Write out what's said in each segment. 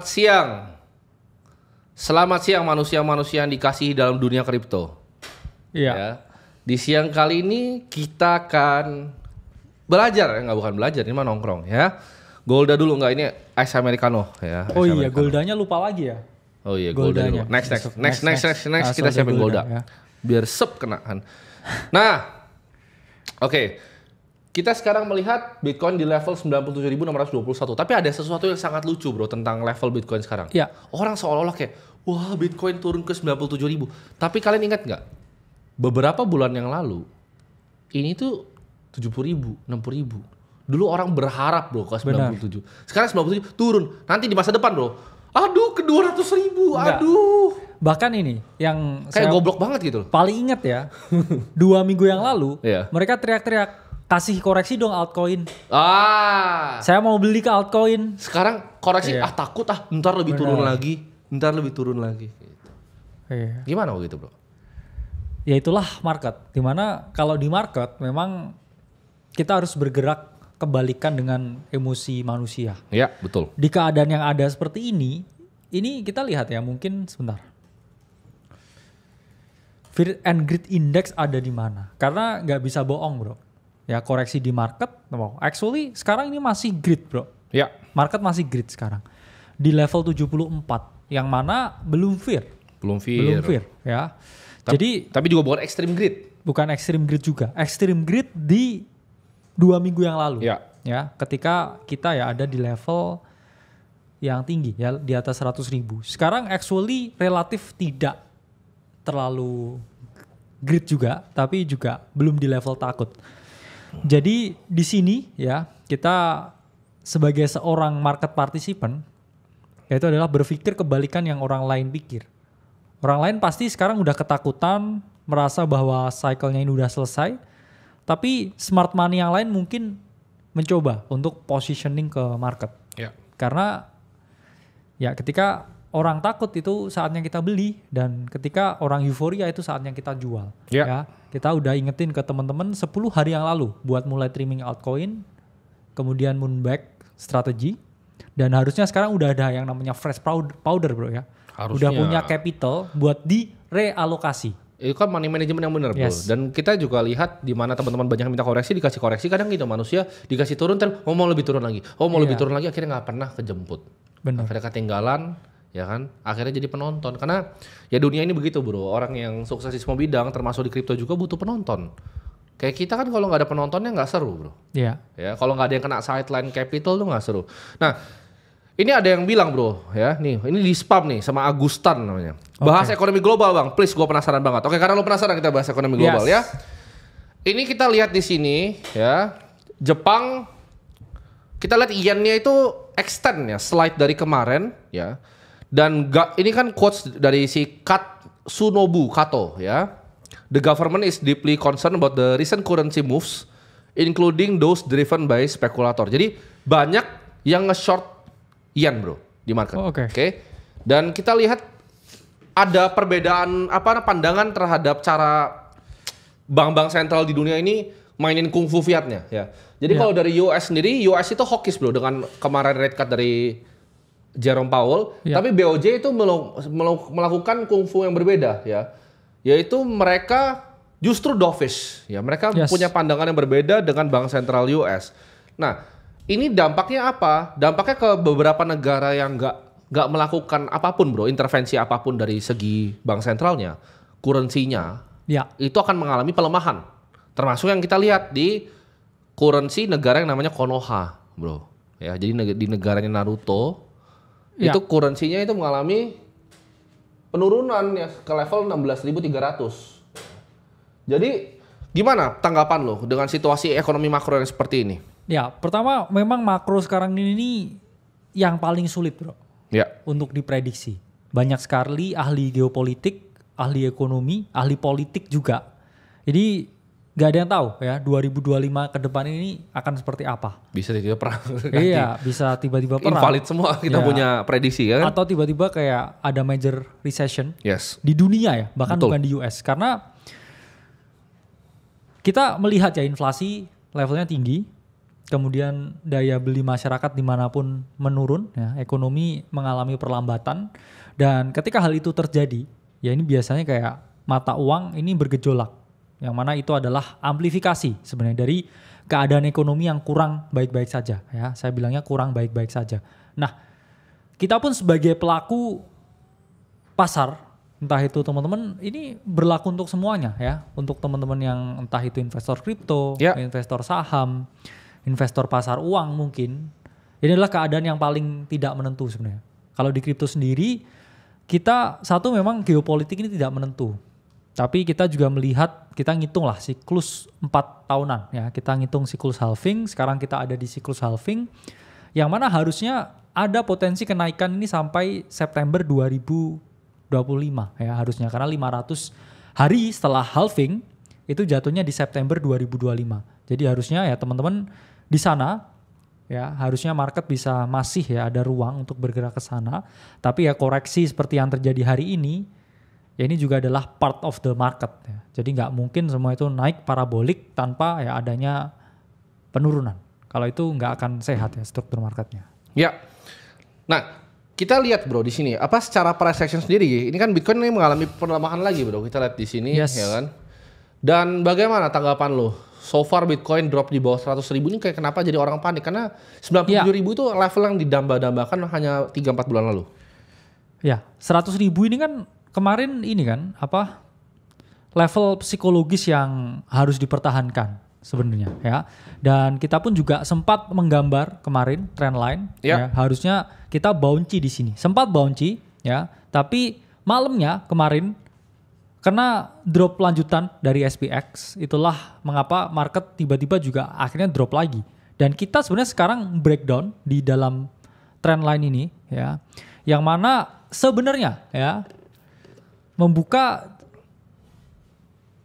Selamat siang. Selamat siang manusia-manusia yang dikasihi dalam dunia kripto. Iya. Ya. Di siang kali ini kita akan belajar, bukan belajar, ini mah nongkrong ya. Golda dulu nggak, ini Ice Americano ya. Oh Ice iya, Americano. Goldanya lupa lagi ya. Oh iya, Golda dulu. Next kita siapin Golda. Ya. Biar sep kena kan. Nah, oke. Kita sekarang melihat Bitcoin di level 97.621. Tapi ada sesuatu yang sangat lucu bro tentang level Bitcoin sekarang. Iya. Orang seolah-olah kayak, wah Bitcoin turun ke 97.000. Tapi kalian ingat nggak? Beberapa bulan yang lalu, ini tuh 70.000, 60.000. Dulu orang berharap bro ke 97. Sekarang 97 turun. Nanti di masa depan bro, aduh ke 200.000, aduh. Bahkan ini yang Kayak goblok banget gitu. paling ingat ya, 2 minggu yang lalu, Iya. mereka teriak-teriak, kasih koreksi dong altcoin. Saya mau beli ke altcoin. sekarang koreksi, Iya. takut ntar lebih turun lagi. Ntar lebih turun lagi. Gitu. Iya. Gimana gitu bro? Ya itulah market. Dimana kalau di market memang kita harus bergerak kebalikan dengan emosi manusia. Ya betul. Di keadaan yang ada seperti ini kita lihat ya, mungkin sebentar. Fear and Greed Index ada di mana? Karena nggak bisa bohong bro. Ya koreksi di market, actually sekarang ini masih greed bro. Ya. Market masih greed sekarang. Di level 74, yang mana belum fear. Belum fear Ya. Tapi juga bukan extreme greed. Bukan extreme greed juga. Extreme greed di 2 minggu yang lalu. Ya. Ketika kita ya ada di level yang tinggi ya, di atas 100.000. Sekarang actually relatif tidak terlalu greed juga, tapi juga belum di level takut. Jadi di sini ya kita sebagai seorang market participant yaitu adalah berpikir kebalikan yang orang lain pikir. Orang lain pasti sekarang udah ketakutan, merasa bahwa cycle-nya ini udah selesai. Tapi smart money yang lain mungkin mencoba untuk positioning ke market. Ya. Karena ya ketika orang takut itu saatnya kita beli, dan ketika orang euforia itu saatnya kita jual. Ya. Kita udah ingetin ke teman-teman 10 hari yang lalu buat mulai trimming altcoin, kemudian moonback strategi, dan harusnya sekarang udah ada yang namanya fresh powder bro ya. Harusnya. Udah punya capital buat direalokasi. Itu kan money management yang benar bro. Yes. Dan kita juga lihat di mana teman-teman banyak minta koreksi, dikasih koreksi. Kadang gitu manusia dikasih turun, mau lebih turun lagi. Lebih turun lagi, akhirnya nggak pernah kejemput. Benar. Akhirnya ketinggalan. Ya kan, akhirnya jadi penonton. Karena ya dunia ini begitu bro, orang yang sukses di semua bidang termasuk di kripto juga butuh penonton. Kayak kita kan kalau nggak ada penontonnya nggak seru bro. Iya. Ya kalau nggak ada yang kena sideline capital tuh nggak seru. Nah ini ada yang bilang bro ya, nih ini di spam nih sama Agustan namanya. Bahas ekonomi global bang, please, gue penasaran banget. Oke, karena lo penasaran kita bahas ekonomi global ya. Ini kita lihat di sini ya, Jepang, kita lihat yen-nya itu extend ya, slide dari kemarin ya. Dan ini kan quotes dari si Katsunobu Kato ya. The government is deeply concerned about the recent currency moves, including those driven by spekulator. Jadi banyak yang nge-short yen bro di market. Oke. Dan kita lihat ada perbedaan pandangan terhadap cara bank-bank sentral di dunia ini mainin kungfu fiatnya ya. Jadi kalau dari US sendiri, US itu hawkish bro dengan kemarin rate cut dari Jerome Powell, tapi BOJ itu melakukan kungfu yang berbeda ya, yaitu mereka justru dovish ya, mereka punya pandangan yang berbeda dengan bank sentral US. Nah ini dampaknya apa? Dampaknya ke beberapa negara yang nggak melakukan apapun bro, intervensi apapun dari segi bank sentralnya, currency-nya itu akan mengalami pelemahan, termasuk yang kita lihat di currency negara yang namanya Konoha bro ya. Jadi di negaranya Naruto itu currency-nya itu mengalami penurunan ya ke level 16.300. Jadi gimana tanggapan lo dengan situasi ekonomi makro yang seperti ini? Ya, pertama memang makro sekarang ini yang paling sulit bro untuk diprediksi. Banyak sekali ahli geopolitik, ahli ekonomi, ahli politik juga. Jadi gak ada yang tahu ya 2025 ke depan ini akan seperti apa. Bisa tiba-tiba perang. Iya, bisa tiba-tiba perang. Invalid semua kita punya prediksi ya kan? Atau tiba-tiba kayak ada major recession di dunia ya, bahkan bukan di US. Karena kita melihat ya inflasi levelnya tinggi, kemudian daya beli masyarakat dimanapun menurun, ya, ekonomi mengalami perlambatan, dan ketika hal itu terjadi, ya ini biasanya kayak mata uang ini bergejolak, yang mana itu adalah amplifikasi sebenarnya dari keadaan ekonomi yang kurang baik-baik saja, ya, saya bilangnya kurang baik-baik saja. Nah, kita pun sebagai pelaku pasar, entah itu teman-teman, ini berlaku untuk semuanya ya, untuk teman-teman yang entah itu investor kripto, investor saham, investor pasar uang mungkin, ini adalah keadaan yang paling tidak menentu sebenarnya. Kalau di kripto sendiri, kita satu memang geopolitik ini tidak menentu, tapi kita juga melihat, kita ngitung lah siklus 4 tahunan ya, kita ngitung siklus halving, sekarang kita ada di siklus halving, yang mana harusnya ada potensi kenaikan ini sampai September 2025 ya harusnya, karena 500 hari setelah halving itu jatuhnya di September 2025. Jadi harusnya ya teman-teman di sana ya harusnya market bisa masih ya ada ruang untuk bergerak ke sana. Tapi ya koreksi seperti yang terjadi hari ini ya ini juga adalah part of the market ya. Jadi nggak mungkin semua itu naik parabolik tanpa ya adanya penurunan. Kalau itu nggak akan sehat ya struktur marketnya. Ya. Nah, kita lihat bro di sini apa secara price action sendiri, ini kan Bitcoin ini mengalami pelemahan lagi bro. Kita lihat di sini ya kan. Dan bagaimana tanggapan lo? So far Bitcoin drop di bawah 100.000 ini kayak kenapa jadi orang panik? Karena 97.000 itu level yang didamba-dambakan hanya 3-4 bulan lalu. Ya, 100.000 ini kan kemarin ini kan apa level psikologis yang harus dipertahankan sebenarnya ya. Dan kita pun juga sempat menggambar kemarin trendline ya. Harusnya kita bouncy di sini. Sempat bouncy ya, tapi malamnya kemarin kena drop lanjutan dari SPX, itulah mengapa market tiba-tiba juga akhirnya drop lagi. Dan kita sebenarnya sekarang breakdown di dalam trendline ini ya, yang mana sebenarnya ya membuka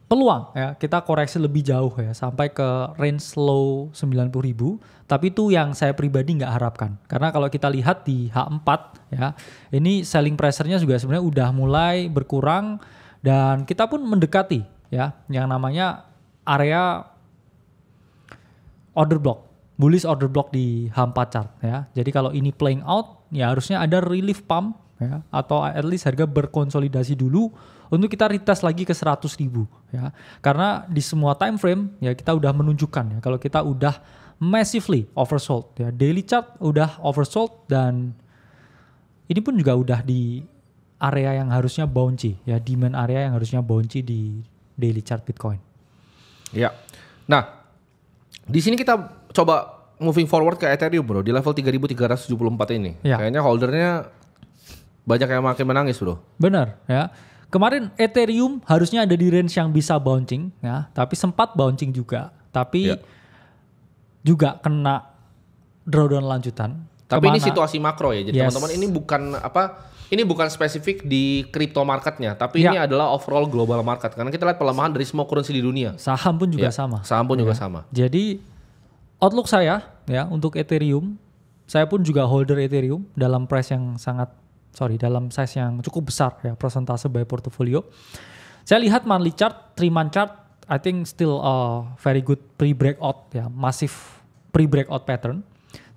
peluang ya kita koreksi lebih jauh ya sampai ke range low 90.000, tapi itu yang saya pribadi nggak harapkan, karena kalau kita lihat di H4 ya ini selling pressure-nya juga sebenarnya udah mulai berkurang dan kita pun mendekati ya yang namanya area order block, bullish order block di H4 chart ya. Jadi kalau ini playing out ya harusnya ada relief pump ya, atau at least harga berkonsolidasi dulu untuk kita retest lagi ke 100.000 ya. Karena di semua time frame ya kita udah menunjukkan ya kalau kita udah massively oversold ya. Daily chart udah oversold dan ini pun juga udah di area yang harusnya bouncy ya, demand area yang harusnya bouncy di daily chart Bitcoin. Ya. Nah, di sini kita coba moving forward ke Ethereum bro, di level 3.374 ini. Ya. Kayaknya holdernya banyak yang makin menangis bro. Benar ya. Kemarin Ethereum harusnya ada di range yang bisa bouncing ya, tapi sempat bouncing juga. Tapi juga kena drawdown lanjutan. Tapi ini situasi makro ya. Jadi teman-teman ini bukan apa, ini bukan spesifik di crypto marketnya, tapi ini adalah overall global market. Karena kita lihat pelemahan dari semua currency di dunia. Saham pun juga sama. Saham pun juga sama. Jadi outlook saya ya untuk Ethereum, saya pun juga holder Ethereum dalam price yang dalam size yang cukup besar ya, persentase by portfolio. Saya lihat monthly chart, 3-month chart, I think still a very good pre-breakout ya, massive pre-breakout pattern.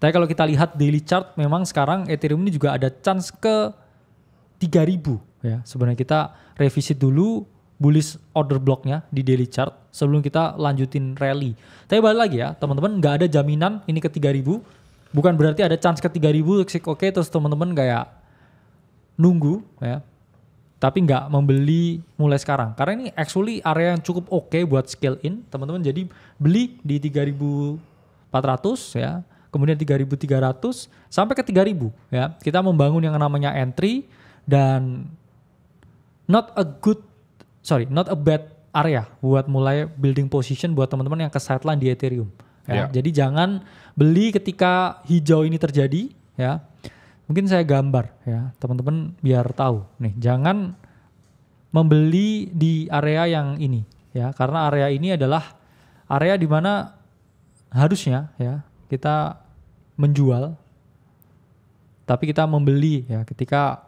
Tapi kalau kita lihat daily chart, memang sekarang Ethereum ini juga ada chance ke 3.000 ya. Sebenarnya kita revisit dulu bullish order blocknya di daily chart sebelum kita lanjutin rally. Tapi balik lagi ya, teman-teman, nggak ada jaminan ini ke 3.000. Bukan berarti ada chance ke 3.000, oke, terus teman-teman kayak nunggu ya, tapi nggak membeli mulai sekarang, karena ini actually area yang cukup oke buat scale in teman-teman. Jadi beli di 3.400 ya, kemudian 3.300 sampai ke 3.000 ya, kita membangun yang namanya entry dan not a bad area buat mulai building position buat teman-teman yang ke sideline di Ethereum ya. Jadi jangan beli ketika hijau ini terjadi ya. Mungkin saya gambar ya teman-teman biar tahu nih, jangan membeli di area yang ini ya, karena area ini adalah area di mana harusnya ya kita menjual, tapi kita membeli ya ketika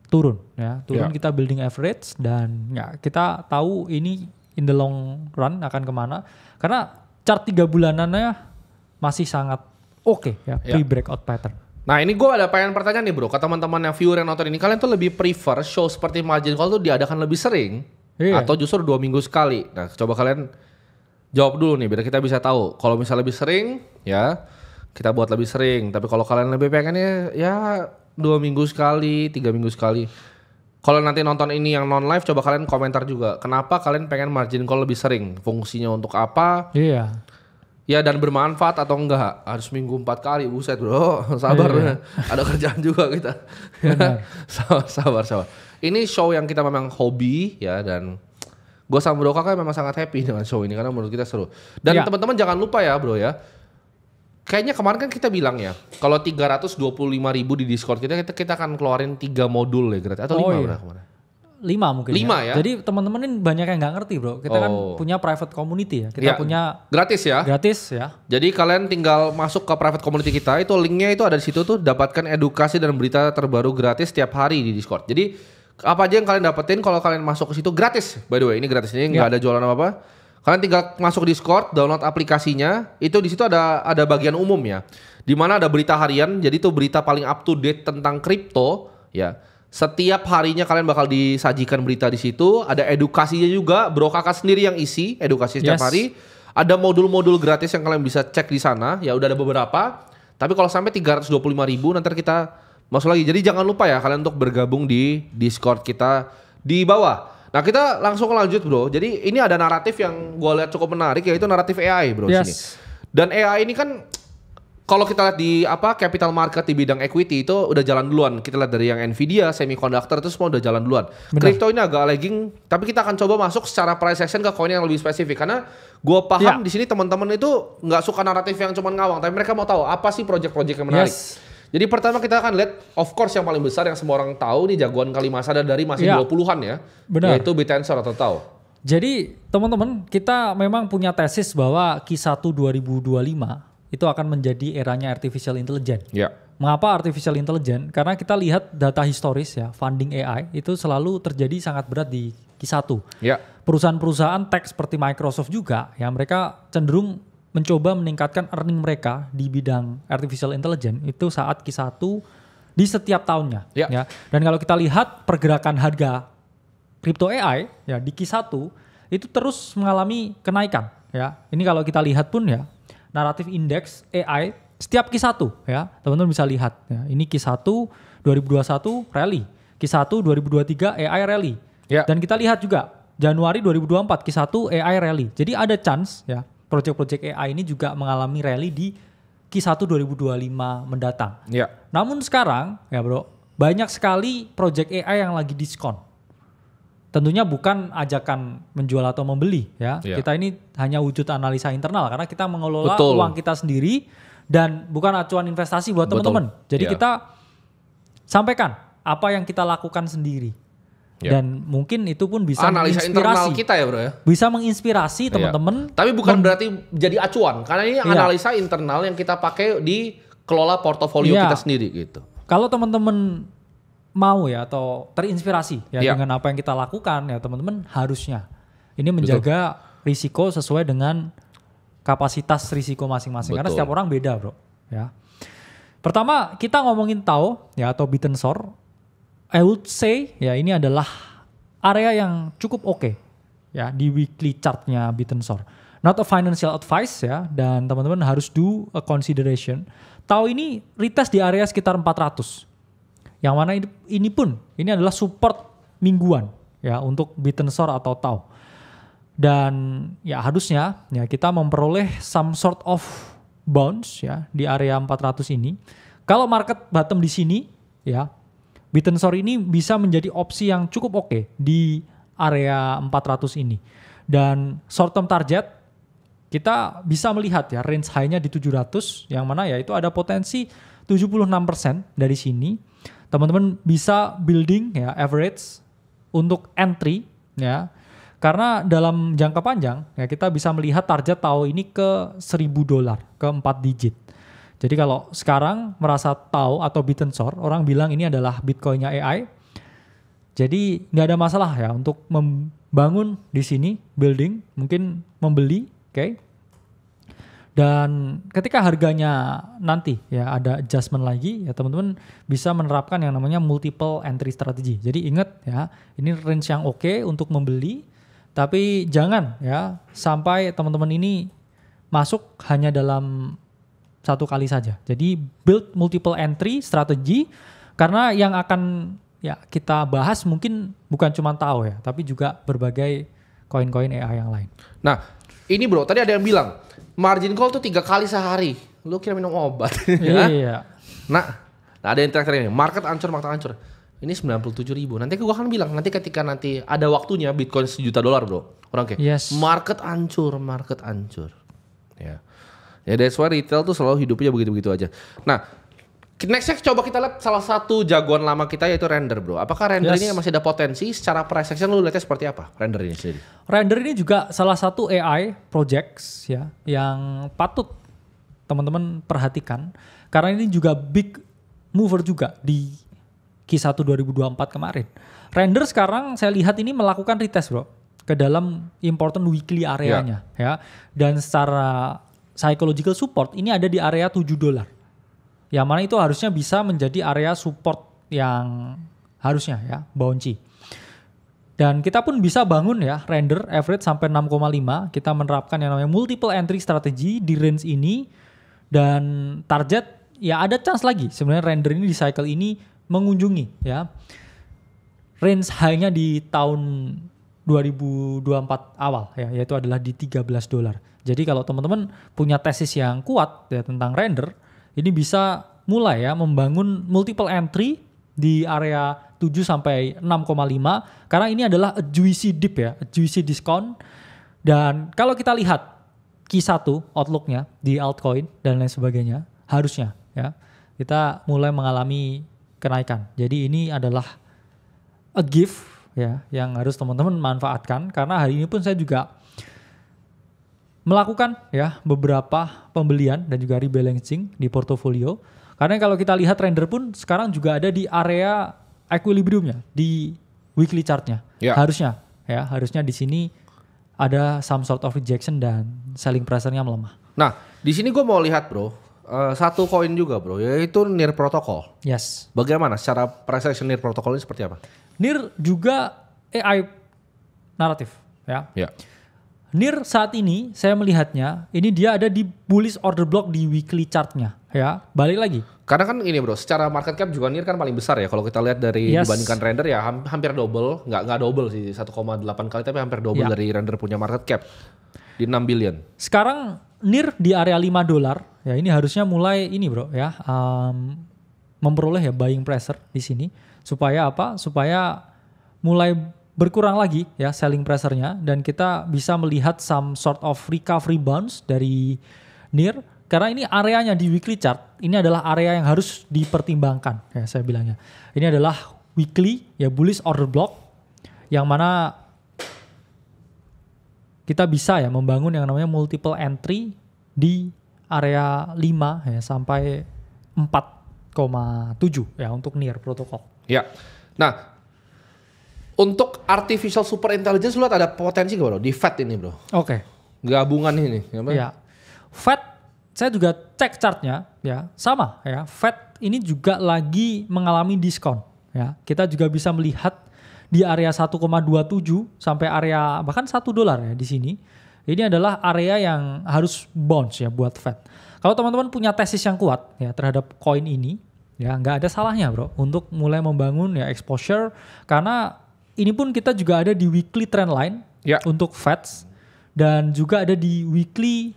turun ya, kita building average dan ya kita tahu ini in the long run akan kemana, karena chart 3 bulanannya masih sangat oke ya, pre-breakout pattern. Nah ini gue ada pengen pertanyaan nih bro, ke teman-teman yang viewer yang nonton ini, kalian tuh lebih prefer show seperti margin call tuh diadakan lebih sering atau justru 2 minggu sekali? Nah coba kalian jawab dulu nih, biar kita bisa tahu. Kalau misalnya lebih sering, ya kita buat lebih sering. Tapi kalau kalian lebih pengennya ya 2 minggu sekali, 3 minggu sekali. Kalau nanti nonton ini yang non live, coba kalian komentar juga. Kenapa kalian pengen margin call lebih sering? Fungsinya untuk apa? Iya. Ya dan bermanfaat atau enggak? Harus minggu 4 kali, buset bro. Sabar, ada kerjaan juga kita. sabar. Ini show yang kita memang hobi ya, dan gue sama Bro Kakak memang sangat happy dengan show ini karena menurut kita seru. Dan teman-teman jangan lupa ya bro ya. Kayaknya kemarin kan kita bilang ya, kalau 325.000 di Discord kita akan keluarin 3 modul ya gratis atau 5 berapa kemarin? 5 mungkin 5 ya. Jadi teman-teman ini banyak yang nggak ngerti bro. Kita kan punya private community ya. Kita punya gratis ya. Gratis ya. Jadi kalian tinggal masuk ke private community kita, itu linknya itu ada di situ tuh, dapatkan edukasi dan berita terbaru gratis setiap hari di Discord. Jadi apa aja yang kalian dapetin kalau kalian masuk ke situ gratis. By the way, ini gratis, ini nggak ada jualan apa-apa. Kalian tinggal masuk Discord, download aplikasinya. Itu di situ ada bagian umum ya, di mana ada berita harian. Jadi itu berita paling up to date tentang kripto ya. Setiap harinya kalian bakal disajikan berita di situ. Ada edukasinya juga, Bro Kakak sendiri yang isi edukasi setiap hari. Ada modul-modul gratis yang kalian bisa cek di sana. Ya udah ada beberapa. Tapi kalau sampai 325.000 nanti kita masuk lagi. Jadi jangan lupa ya kalian untuk bergabung di Discord kita di bawah. Nah kita langsung lanjut bro. Jadi ini ada naratif yang gue lihat cukup menarik, yaitu naratif AI bro sini. Dan AI ini kan kalau kita lihat di capital market di bidang equity itu udah jalan duluan. Kita lihat dari yang Nvidia, semiconductor itu semua udah jalan duluan. Crypto ini agak lagging, tapi kita akan coba masuk secara price action ke koin yang lebih spesifik. Karena gue paham di sini teman-teman itu nggak suka naratif yang cuma ngawang, tapi mereka mau tahu apa sih project-project yang menarik. Jadi pertama kita akan lihat, of course yang paling besar yang semua orang tahu nih, jagoan kali masa dari masih 20-an ya. Benar. Yaitu BitTensor atau Tau. Jadi teman-teman, kita memang punya tesis bahwa Q1 2025 itu akan menjadi eranya artificial intelligence. Mengapa artificial intelligence? Karena kita lihat data historis ya, funding AI itu selalu terjadi sangat berat di Q1. Perusahaan-perusahaan tech seperti Microsoft juga ya, mereka cenderung mencoba meningkatkan earning mereka di bidang artificial intelligence itu saat Q1 di setiap tahunnya. Ya. Dan kalau kita lihat pergerakan harga crypto AI ya di Q1 itu terus mengalami kenaikan ya. Ini kalau kita lihat pun ya, naratif indeks AI setiap Q1 ya, teman-teman bisa lihat ya. Ini Q1 2021 rally, Q1 2023 AI rally. Dan kita lihat juga Januari 2024 Q1 AI rally. Jadi ada chance ya, project-project AI ini juga mengalami rally di Q1 2025 mendatang. Namun sekarang ya bro, banyak sekali project AI yang lagi diskon. Tentunya bukan ajakan menjual atau membeli ya. Kita ini hanya wujud analisa internal karena kita mengelola uang kita sendiri dan bukan acuan investasi buat teman-teman. Jadi kita sampaikan apa yang kita lakukan sendiri. Dan mungkin itu pun bisa analisa internal kita ya bro ya. Bisa menginspirasi teman-teman. Tapi bukan berarti jadi acuan. Karena ini analisa internal yang kita pakai di kelola portofolio kita sendiri gitu. Kalau teman-teman mau ya atau terinspirasi ya dengan apa yang kita lakukan ya, teman-teman harusnya ini menjaga risiko sesuai dengan kapasitas risiko masing-masing. Karena setiap orang beda bro ya. Pertama kita ngomongin Tau ya atau BitTensor. I would say ya ini adalah area yang cukup oke ya di weekly chartnya BitTensor. Not a financial advice ya, dan teman-teman harus do a consideration. Tau ini retest di area sekitar 400. Yang mana ini pun ini adalah support mingguan ya untuk BitTensor atau Tau. Dan ya harusnya ya kita memperoleh some sort of bounce ya di area 400 ini. Kalau market bottom di sini ya, BitTensor ini bisa menjadi opsi yang cukup oke di area 400 ini. Dan short term target kita bisa melihat ya range high-nya di 700 yang mana ya itu ada potensi 76% dari sini. Teman-teman bisa building ya average untuk entry ya. Karena dalam jangka panjang ya kita bisa melihat target Tau ini ke $1.000 ke 4 digit. Jadi kalau sekarang merasa Tau atau BitTensor, orang bilang ini adalah Bitcoin-nya AI. Jadi nggak ada masalah ya untuk membangun di sini, building, mungkin membeli, oke. Dan ketika harganya nanti ya ada adjustment lagi ya teman-teman bisa menerapkan yang namanya multiple entry strategy. Jadi ingat ya, ini range yang oke untuk membeli, tapi jangan ya sampai teman-teman ini masuk hanya dalam satu kali saja. Jadi build multiple entry strategy, karena yang akan ya kita bahas mungkin bukan cuma TAO ya, tapi juga berbagai koin-koin AI yang lain. Nah, ini bro, tadi ada yang bilang margin call tuh 3 kali sehari. Lu kira minum obat? Iya. Nah, ada yang terakhir ini, market hancur. Ini 97.000. Nanti gue akan bilang, nanti ketika nanti ada waktunya Bitcoin $1 juta bro. Orang kayak, Yes. market hancur. Ya that's why retail tuh selalu hidupnya begitu-begitu aja. Nah, nextnya coba kita lihat salah satu jagoan lama kita yaitu Render bro. Apakah Render ini masih ada potensi secara price action, lu lihatnya seperti apa Render ini sendiri? Render ini juga salah satu AI projects ya yang patut teman-teman perhatikan, karena ini juga big mover juga di Q1 2024 kemarin. Render sekarang saya lihat ini melakukan retest bro ke dalam important weekly areanya ya. Dan secara psychological support ini ada di area $7. Yang mana itu harusnya bisa menjadi area support yang harusnya ya bouncy. Dan kita pun bisa bangun ya Render average sampai 6,5. Kita menerapkan yang namanya multiple entry strategy di range ini. Dan target ya ada chance lagi sebenarnya Render ini di cycle ini mengunjungi ya range high-nya di tahun 2024 awal ya, yaitu adalah di $13. Jadi kalau teman-teman punya tesis yang kuat ya tentang Render, ini bisa mulai ya membangun multiple entry di area 7 sampai 6,5 karena ini adalah a juicy dip ya, a juicy discount. Dan kalau kita lihat Q1 outlook-nya di altcoin dan lain sebagainya, harusnya ya kita mulai mengalami kenaikan. Jadi ini adalah a gift ya yang harus teman-teman manfaatkan, karena hari ini pun saya juga melakukan ya beberapa pembelian dan juga rebalancing di portofolio. Karena kalau kita lihat Render pun sekarang juga ada di area equilibriumnya di weekly chartnya. Ya. Harusnya di sini ada some sort of rejection dan selling pressure-nya melemah. Nah, di sini gue mau lihat bro, satu koin juga bro, yaitu NIR Protocol. Yes. Bagaimana secara price action NIR Protocol ini seperti apa? NIR juga AI naratif ya. Ya. NIR saat ini saya melihatnya ini dia ada di bullish order block di weekly chartnya ya. Balik lagi. Karena kan ini bro, secara market cap juga NIR kan paling besar ya. Kalau kita lihat dari dibandingkan Render ya hampir double, nggak double sih 1,8 kali, tapi hampir double dari Render punya market cap di 6 billion. Sekarang NIR di area $5 ya, ini harusnya mulai ini bro ya memperoleh ya buying pressure di sini supaya apa? Supaya mulai berkurang lagi ya selling pressure-nya, dan kita bisa melihat some sort of recovery bounce dari NIR, karena ini areanya di weekly chart ini adalah area yang harus dipertimbangkan ya saya bilangnya. Ini adalah weekly ya bullish order block yang mana kita bisa ya membangun yang namanya multiple entry di area 5 ya sampai 4,7 ya untuk NIR protokol. Ya. Nah, untuk artificial super intelligence lu lihat ada potensi gak bro di FED ini bro? Oke. Gabungan ini. Ya. FED saya juga cek chartnya ya sama ya. FED ini juga lagi mengalami diskon ya. Kita juga bisa melihat di area 1,27 sampai area bahkan $1 ya di sini. Ini adalah area yang harus bounce ya buat FED. Kalau teman-teman punya tesis yang kuat ya terhadap koin ini ya nggak ada salahnya bro untuk mulai membangun ya exposure, karena ini pun kita juga ada di weekly trend line untuk FEDs dan juga ada di weekly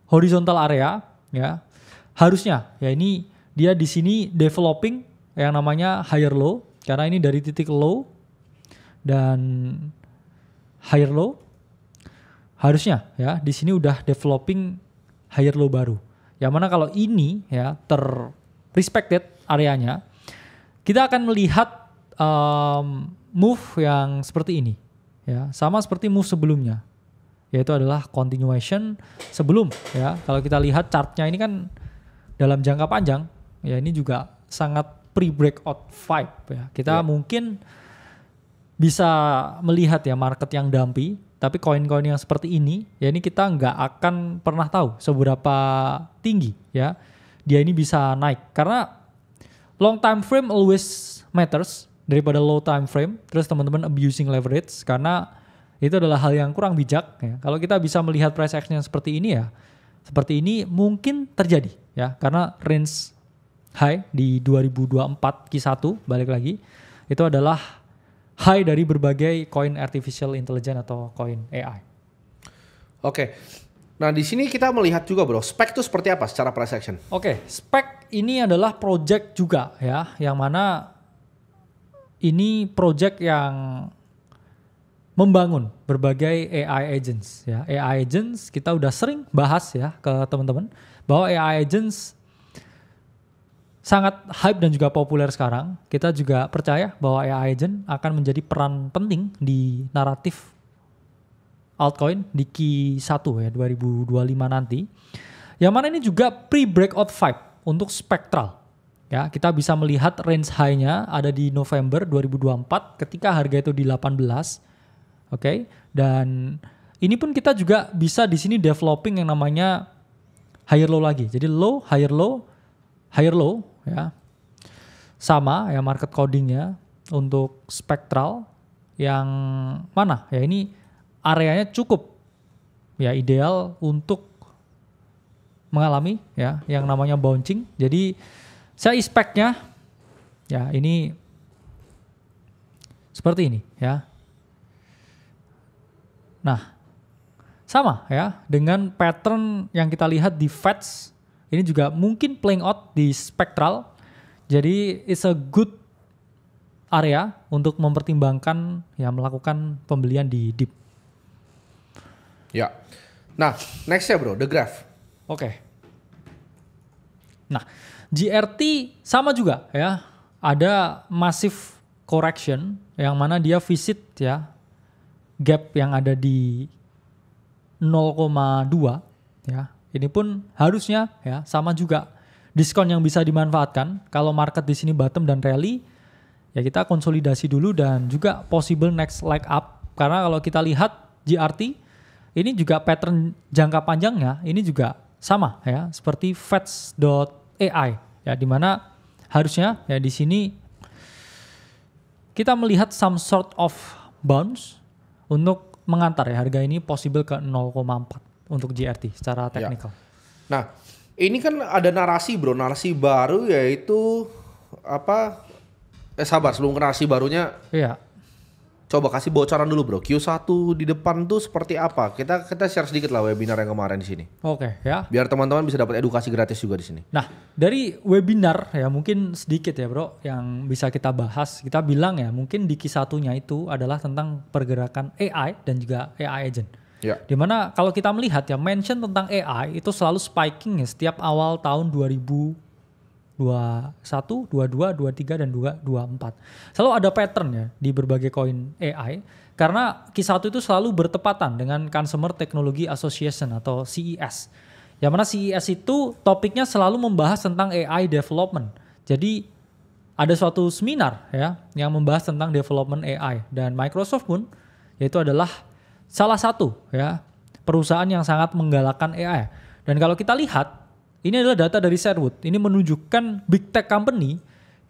horizontal area ya. Harusnya ya ini dia di sini developing yang namanya higher low, karena ini dari titik low dan higher low. Harusnya ya di sini udah developing higher low baru. Yang mana kalau ini ya respected areanya, kita akan melihat move yang seperti ini ya, sama seperti move sebelumnya, yaitu adalah continuation sebelum ya. Kalau kita lihat chartnya ini kan dalam jangka panjang ya, ini juga sangat pre-breakout vibe ya. Kita mungkin bisa melihat ya market yang dumpy Tapi koin-koin yang seperti ini, ya ini kita nggak akan pernah tahu seberapa tinggi ya dia ini bisa naik. Karena long time frame always matters daripada low time frame. Terus teman-teman abusing leverage karena itu adalah hal yang kurang bijak. Ya. Kalau kita bisa melihat price action yang seperti ini ya, seperti ini mungkin terjadi ya, karena range high di 2024 Q1 balik lagi itu adalah high dari berbagai koin artificial intelligence atau koin AI. Oke. Nah di sini kita melihat juga bro, spek itu seperti apa secara price action? Oke, spek ini adalah project juga ya, yang mana ini project yang membangun berbagai AI agents ya. AI agents kita udah sering bahas ya ke teman-teman bahwa AI agents sangat hype dan juga populer sekarang. Kita juga percaya bahwa AI agent akan menjadi peran penting di naratif altcoin di Q1 ya 2025 nanti. Yang mana ini juga pre-breakout vibe untuk spektral. Ya, kita bisa melihat range high-nya ada di November 2024 ketika harga itu di 18. Oke. Dan ini pun kita juga bisa di sini developing yang namanya higher low lagi. Jadi low, higher low, higher low ya. Sama ya market codingnya untuk spektral yang mana ya ini areanya cukup ya ideal untuk mengalami ya yang namanya bouncing. Jadi saya expect-nya ya ini seperti ini ya. Nah, sama ya dengan pattern yang kita lihat di FEDS. Ini juga mungkin playing out di spektral. Jadi it's a good area untuk mempertimbangkan ya melakukan pembelian di dip. Ya. Nah, next-nya bro, the graph. Oke. Nah, GRT sama juga ya. Ada massive correction yang mana dia visit ya gap yang ada di 0,2 ya. Ini pun harusnya ya sama juga diskon yang bisa dimanfaatkan kalau market di sini bottom dan rally ya kita konsolidasi dulu dan juga possible next leg up karena kalau kita lihat GRT ini juga pattern jangka panjangnya ini juga sama ya seperti FEDS.ai ya di mana harusnya ya di sini kita melihat some sort of bounce untuk mengantar ya harga ini possible ke 0,4 untuk GRT secara teknikal. Ya. Nah, ini kan ada narasi bro, narasi baru yaitu apa? Sabar sebelum ke narasi barunya. Iya. Coba kasih bocoran dulu bro, Q1 di depan tuh seperti apa? Kita share sedikit lah webinar yang kemarin di sini. Oke ya. Biar teman-teman bisa dapat edukasi gratis juga di sini. Nah, dari webinar ya mungkin sedikit ya bro yang bisa kita bahas. Kita bilang ya mungkin di Q1-nya itu adalah tentang pergerakan AI dan juga AI agent. Ya. Dimana kalau kita melihat ya mention tentang AI itu selalu spiking ya setiap awal tahun 2021, 22, 23 dan 24. Selalu ada pattern ya di berbagai koin AI karena Q1 itu selalu bertepatan dengan Consumer Technology Association atau CES. Yang mana CES itu topiknya selalu membahas tentang AI development. Jadi ada suatu seminar ya yang membahas tentang development AI dan Microsoft pun yaitu adalah salah satu ya perusahaan yang sangat menggalakkan AI. Dan kalau kita lihat ini adalah data dari Sherwood. Ini menunjukkan big tech company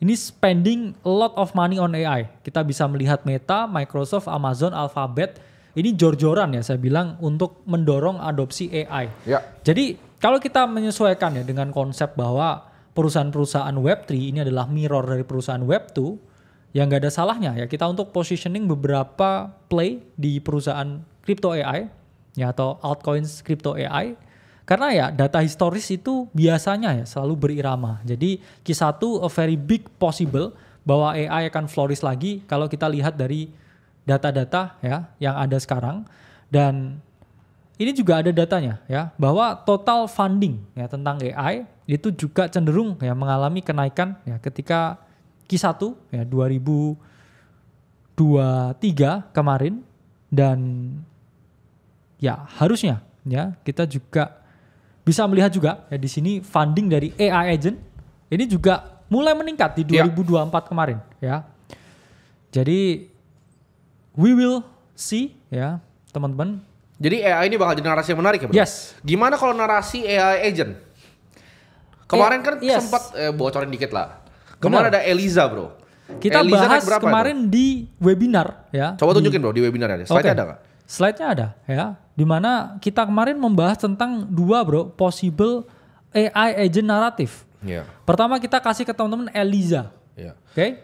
ini spending a lot of money on AI. Kita bisa melihat Meta, Microsoft, Amazon, Alphabet. Ini jor-joran ya saya bilang untuk mendorong adopsi AI. Ya. Jadi kalau kita menyesuaikan ya dengan konsep bahwa perusahaan-perusahaan Web3 ini adalah mirror dari perusahaan Web2, ya nggak ada salahnya ya kita untuk positioning beberapa play di perusahaan crypto AI ya atau altcoins crypto AI karena ya data historis itu biasanya ya selalu berirama. Jadi Q1 a very big possible bahwa AI akan flourish lagi kalau kita lihat dari data-data ya yang ada sekarang dan ini juga ada datanya ya bahwa total funding ya tentang AI itu juga cenderung ya mengalami kenaikan ya ketika Q1 ya 2023 kemarin dan ya harusnya ya kita juga bisa melihat juga ya di sini funding dari AI agent ini juga mulai meningkat di 2024 kemarin ya. Jadi we will see ya teman-teman. Jadi AI ini bakal jadi narasi yang menarik ya bro? Yes. Gimana kalau narasi AI agent? Kemarin kan yes. sempat bocorin dikit lah. Kemarin ada Eliza bro. Kita Eliza bahas naik berapa kemarin itu? di webinar ya. Coba tunjukin bro di webinar ada. Slide-nya ada nggak? Slide-nya ada ya. Dimana kita kemarin membahas tentang 2 bro, possible AI agent naratif. Iya. Pertama kita kasih ke teman-teman Eliza. Iya. Oke.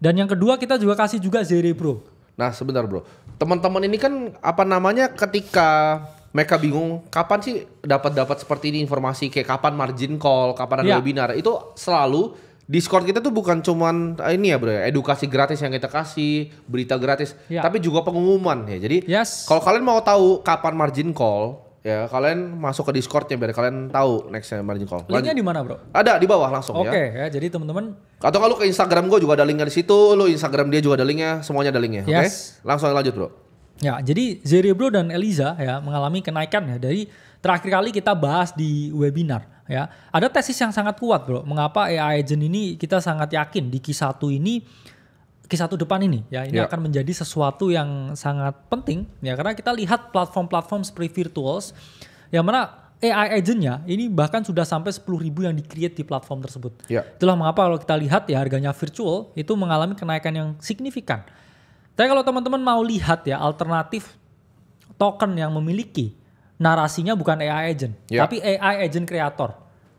Dan yang kedua kita juga kasih juga Cerebro. Nah sebentar bro. Teman-teman ini kan apa namanya ketika mereka bingung kapan sih dapat seperti ini informasi kayak kapan margin call, kapan ada webinar. Itu selalu Discord kita tuh bukan cuman ini ya bro ya, edukasi gratis yang kita kasih, berita gratis, tapi juga pengumuman ya. Jadi kalau kalian mau tahu kapan margin call, ya kalian masuk ke Discordnya biar kalian tahu nextnya margin call. Linknya di mana bro? Ada di bawah langsung ya. Oke ya, jadi teman-teman. Atau kalau ke Instagram gue juga ada linknya di situ, lo Instagram dia juga ada linknya, semuanya ada linknya. Oke? Langsung lanjut bro. Ya, jadi Cerebro dan Eliza ya mengalami kenaikan ya dari terakhir kali kita bahas di webinar. Ya, ada tesis yang sangat kuat bro. Mengapa AI agent ini kita sangat yakin di Q1 ini, Q1 depan ini ya ini akan menjadi sesuatu yang sangat penting ya karena kita lihat platform-platform seperti Virtuals yang mana AI agentnya ini bahkan sudah sampai 10.000 yang di-create di platform tersebut. Itulah mengapa kalau kita lihat ya harganya virtual itu mengalami kenaikan yang signifikan. Tapi kalau teman-teman mau lihat ya alternatif token yang memiliki narasinya bukan AI agent, tapi AI agent creator.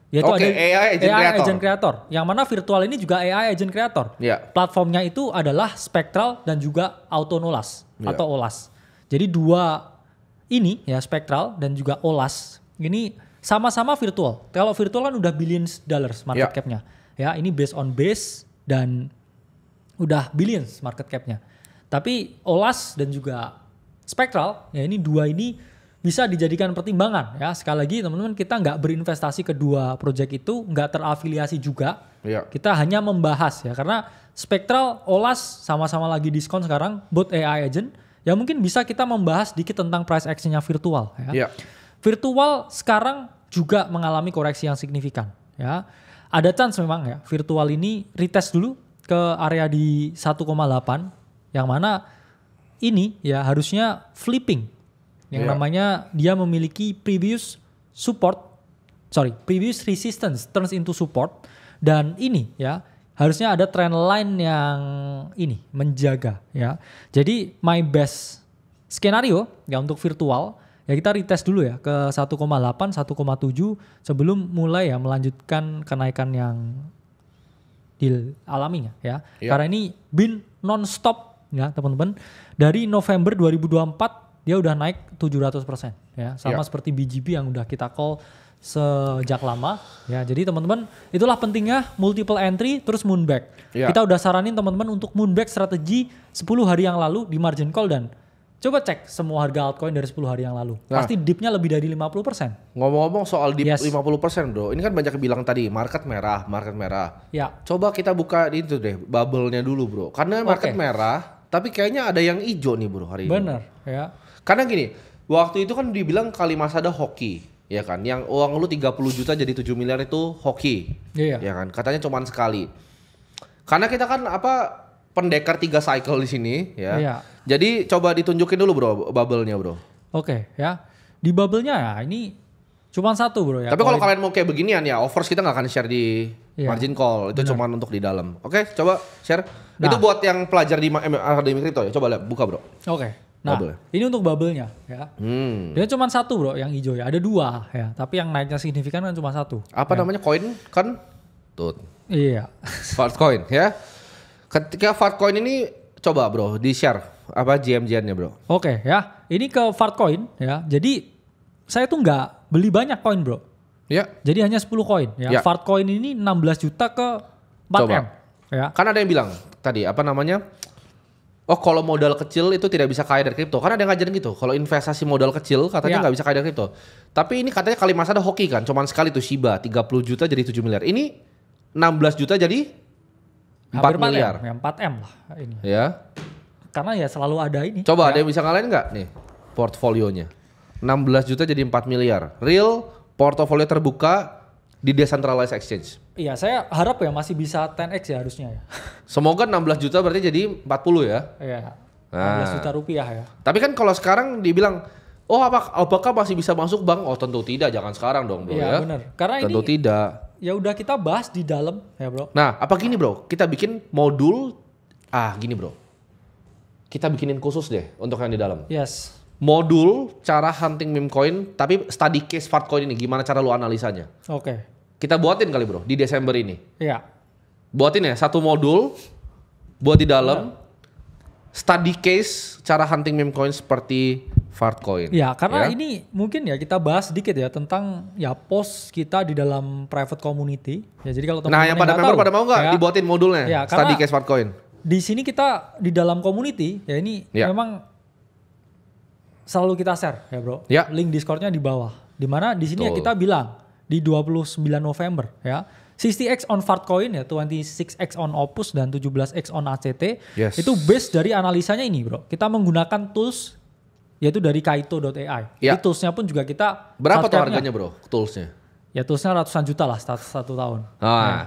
Yaitu ada AI agent creator. Yang mana virtual ini juga AI agent creator. Platformnya itu adalah Spectral dan juga Autonolas atau Olas. Jadi 2 ini ya Spectral dan juga Olas ini sama-sama virtual. Kalau virtual kan udah billions dollars market cap-nya. Ya, ini based on base dan udah billions market cap-nya. Tapi Olas dan juga Spectral ya ini 2 ini bisa dijadikan pertimbangan ya. Sekali lagi teman-teman kita nggak berinvestasi ke 2 project itu, nggak terafiliasi juga. Kita hanya membahas ya karena Spectral, Olas sama-sama lagi diskon sekarang buat AI agent. Ya mungkin bisa kita membahas dikit tentang price action-nya virtual ya. Virtual sekarang juga mengalami koreksi yang signifikan ya. Ada chance memang ya virtual ini retest dulu ke area di 1,8 yang mana ini ya harusnya flipping. Yang namanya dia memiliki previous resistance turns into support dan ini ya harusnya ada trend line yang ini menjaga ya. Jadi my best skenario ya untuk virtual ya kita retest dulu ya ke 1,8 1,7 sebelum mulai ya melanjutkan kenaikan yang dialaminya ya. Karena ini been non-stop ya teman-teman dari November 2024 dia udah naik 700% ya sama seperti BGB yang udah kita call sejak lama ya. Jadi teman-teman itulah pentingnya multiple entry terus moonback. Kita udah saranin teman-teman untuk moonback strategi 10 hari yang lalu di margin call dan coba cek semua harga altcoin dari 10 hari yang lalu. Pasti dipnya lebih dari 50%. Ngomong-ngomong soal dip 50% bro, ini kan banyak bilang tadi market merah. Coba kita buka itu deh bubble-nya dulu bro. Karena market merah tapi kayaknya ada yang hijau nih bro hari ini. Bener ya. Karena gini, waktu itu kan dibilang Kalimasada hoki, ya kan? Yang uang lu 30 juta jadi 7 miliar itu hoki, ya kan? Katanya cuman sekali. Karena kita kan pendekar 3 cycle di sini, ya. Jadi coba ditunjukin dulu bro, bubble-nya bro. Oke, ya. Di bubble-nya ya ini cuman 1 bro ya. Tapi kalau kalian mau kayak beginian ya, offers kita nggak akan share di margin call, itu cuman untuk di dalam. Oke, coba share. Itu buat yang pelajar di Akademi Kripto ya, coba lihat, buka bro. Oke. Nah, ini untuk bubble-nya ya. Dia cuma 1 bro yang hijau ya. Ada 2 ya, tapi yang naiknya signifikan kan cuma 1. Apa namanya koin kan? Tuh. Iya. Fartcoin ya. Ketika Fartcoin ini coba bro di-share GM-nya bro. Oke ya. Ini ke Fartcoin ya. Jadi saya tuh nggak beli banyak koin bro. Ya. Jadi hanya 10 koin ya. Fartcoin ini 16 juta ke 4M. Ya. Kan ada yang bilang tadi oh kalau modal kecil itu tidak bisa kaya dari kripto. Karena ada yang ngajarin gitu. Kalau investasi modal kecil katanya nggak bisa kaya dari kripto. Tapi ini katanya Kalimasada hoki kan. Cuman sekali tuh Shiba 30 juta jadi 7 miliar. Ini 16 juta jadi 4 miliar. 4M lah ini. Ya. Karena ya selalu ada ini. Coba ada yang bisa ngalahin nggak nih portfolionya. 16 juta jadi 4 miliar. Real portofolio terbuka di decentralized exchange. Iya, saya harap ya masih bisa 10x ya harusnya ya. Semoga 16 juta berarti jadi 40 ya. Iya. 16 juta rupiah ya. Tapi kan kalau sekarang dibilang, oh apakah masih bisa masuk bang? Oh tentu tidak, jangan sekarang dong bro ya. Iya benar. Karena tentu ini tidak. ya udah kita bahas di dalam ya bro. Nah apa gini bro, kita bikin modul, gini bro. Kita bikinin khusus deh untuk yang di dalam. Yes. Modul cara hunting meme coin, tapi study case Fartcoin ini, gimana cara lu analisanya. Oke. Kita buatin kali bro, di Desember ini. Iya. Buatin ya, satu modul, buat di dalam, study case cara hunting meme coin seperti Fartcoin. Ya, karena ini mungkin ya kita bahas sedikit ya tentang ya post kita di dalam private community. Ya jadi kalau teman-teman yang pada member pada mau nggak dibuatin modulnya, ya, study case Fartcoin. Di sini kita di dalam community ya ini memang selalu kita share ya bro. Ya. Link Discordnya di bawah. Dimana di sini ya kita bilang di 29 November ya. 60x on Fartcoin ya, 26x on Opus dan 17x on ACT. Yes. Itu base dari analisanya ini bro. Kita menggunakan tools yaitu dari kaito.ai. Ya. Di toolsnya pun juga kita berapa tuh harganya bro toolsnya? Ya toolsnya ratusan juta lah satu tahun.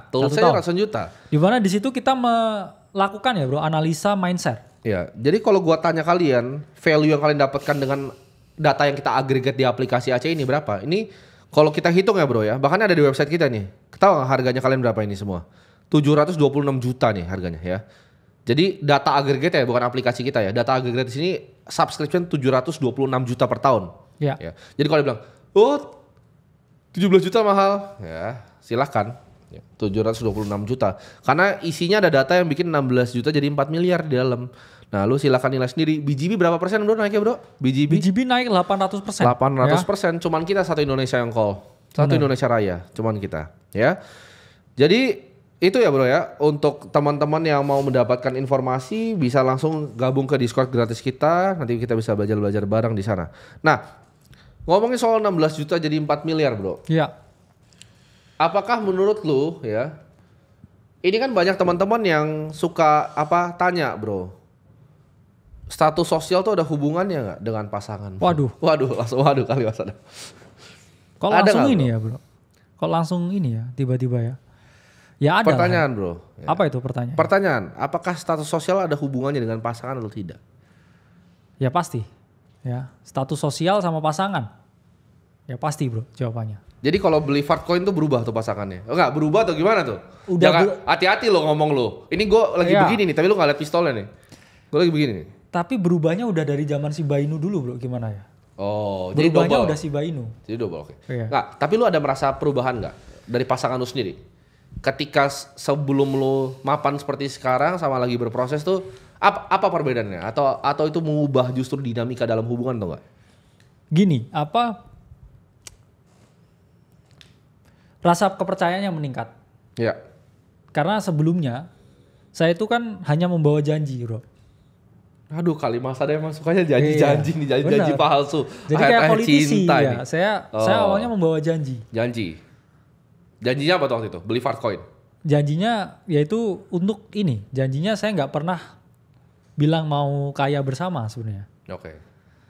Toolsnya ratusan juta. Dimana di situ kita melakukan ya bro analisa mindset. Ya, jadi kalau gua tanya kalian value yang kalian dapatkan dengan data yang kita agregat di aplikasi AC ini berapa? Ini kalau kita hitung ya bro ya, bahkan ada di website kita nih. Tahu nggak harganya kalian berapa ini semua? 726 juta nih harganya ya. Jadi data agregat ya, bukan aplikasi kita ya. Data agregat di sini subscription 726 juta per tahun. Ya. Jadi kalau dibilang, oh 17 juta mahal, ya silakan. 726 juta. Karena isinya ada data yang bikin 16 juta jadi 4 miliar di dalam. Nah lu silakan nilai sendiri. BGB berapa persen bro naiknya bro? BGB naik 800%. 800%, cuman kita satu Indonesia yang call. Satu Indonesia Raya, cuman kita. Ya. Jadi itu ya bro ya, untuk teman-teman yang mau mendapatkan informasi bisa langsung gabung ke Discord gratis kita. Nanti kita bisa belajar bareng di sana. Nah, ngomongin soal 16 juta jadi 4 miliar bro. Iya. Apakah menurut lu ya, ini kan banyak teman-teman yang suka tanya bro, status sosial tuh ada hubungannya nggak dengan pasangan? Waduh, langsung waduh kali masalah. Kalau langsung ini ya bro, kalau langsung ini ya tiba-tiba ya. Ya ada. Pertanyaan bro. Ya. Apa itu pertanyaan? Pertanyaan, apakah status sosial ada hubungannya dengan pasangan atau tidak? Ya pasti. Ya, status sosial sama pasangan. Ya pasti bro jawabannya. Jadi kalau beli Fartcoin tuh berubah tuh pasangannya? Enggak, berubah atau gimana tuh? Jangan hati-hati lo ngomong lo. Ini gue lagi begini nih, tapi lo gak liat pistolnya nih. Gue lagi begini nih. Tapi berubahnya udah dari zaman Shiba Inu dulu bro, gimana ya? Oh, jadi double. Udah Shiba Inu. Jadi double, oke. Iya. Nggak, tapi lu ada merasa perubahan nggak dari pasangan lu sendiri? Ketika sebelum lu mapan seperti sekarang sama lagi berproses tuh, apa perbedaannya? Atau itu mengubah justru dinamika dalam hubungan tuh nggak? Gini, rasa kepercayaannya meningkat. Ya. Karena sebelumnya saya itu kan hanya membawa janji, bro. Aduh, kali masa deh masukannya janji palsu. Jadi kayak politisi ya. Saya awalnya membawa janji. Janjinya apa tuh waktu itu? Beli Fartcoin. Janjinya yaitu untuk ini. Janjinya saya nggak pernah bilang mau kaya bersama sebenarnya. Oke.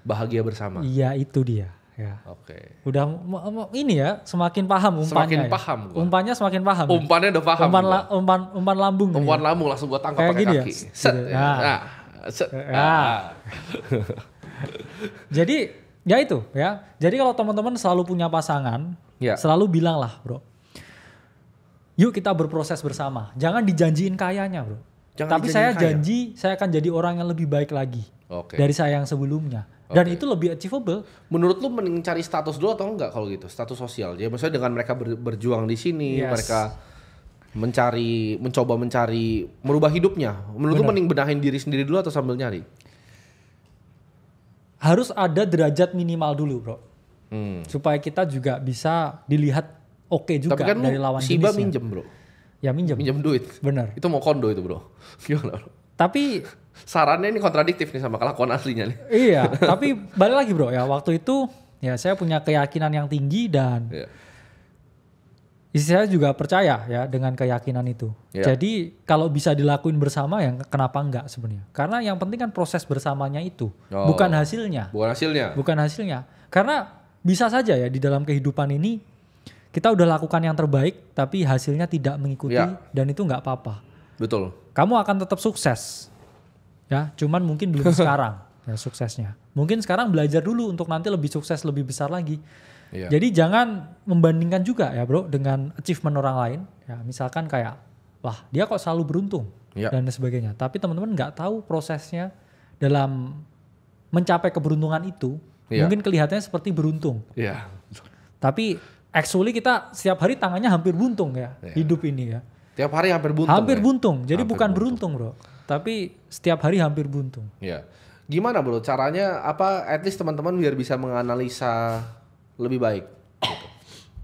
Bahagia bersama. Iya, itu dia. Ya. Oke. Udah ini ya, semakin paham umpannya. Semakin ya. paham gua. Umpannya semakin paham. Umpannya udah paham. Umpan lambung. Umpan lambung langsung gua tangkap pakai kaki. Ya? Set. Jadi ya itu ya. Jadi kalau teman-teman selalu punya pasangan, selalu bilang lah bro, yuk kita berproses bersama. Jangan dijanjiin kayanya bro. Tapi saya janji saya akan jadi orang yang lebih baik lagi dari saya yang sebelumnya. Dan itu lebih achievable. Menurut lu mending cari status dulu atau enggak kalau gitu? Status sosial. Jadi maksudnya dengan mereka berjuang di sini, mereka mencoba mencari merubah hidupnya. Menurut lu mending benahin diri sendiri dulu atau sambil nyari? Harus ada derajat minimal dulu bro. Supaya kita juga bisa dilihat oke juga. Tapi kan dari lawan jenisnya. Shiba minjem bro. Ya minjem duit. Benar. Itu mau kondo itu bro. Gimana bro? Tapi sarannya ini kontradiktif nih sama kelakuan aslinya nih. Iya, tapi balik lagi bro ya, waktu itu ya saya punya keyakinan yang tinggi dan istri saya juga percaya ya dengan keyakinan itu. Jadi kalau bisa dilakuin bersama ya kenapa enggak sebenarnya? Karena yang penting kan proses bersamanya itu, bukan hasilnya. Bukan hasilnya. Karena bisa saja ya di dalam kehidupan ini kita udah lakukan yang terbaik tapi hasilnya tidak mengikuti dan itu nggak apa-apa. Betul. Kamu akan tetap sukses. ya, cuman mungkin belum sekarang ya suksesnya. Mungkin sekarang belajar dulu untuk nanti lebih sukses, lebih besar lagi. Iya. Jadi jangan membandingkan juga ya bro dengan achievement orang lain. Ya misalkan kayak, wah dia kok selalu beruntung dan sebagainya. Tapi teman-teman nggak tahu prosesnya dalam mencapai keberuntungan itu. Mungkin kelihatannya seperti beruntung. Iya. Tapi actually kita setiap hari tangannya hampir buntung ya hidup ini ya. Tiap hari hampir buntung. Hampir buntung. Jadi hampir bukan beruntung bro. Tapi setiap hari hampir buntung. Iya. Gimana bro caranya at least teman-teman biar bisa menganalisa lebih baik gitu,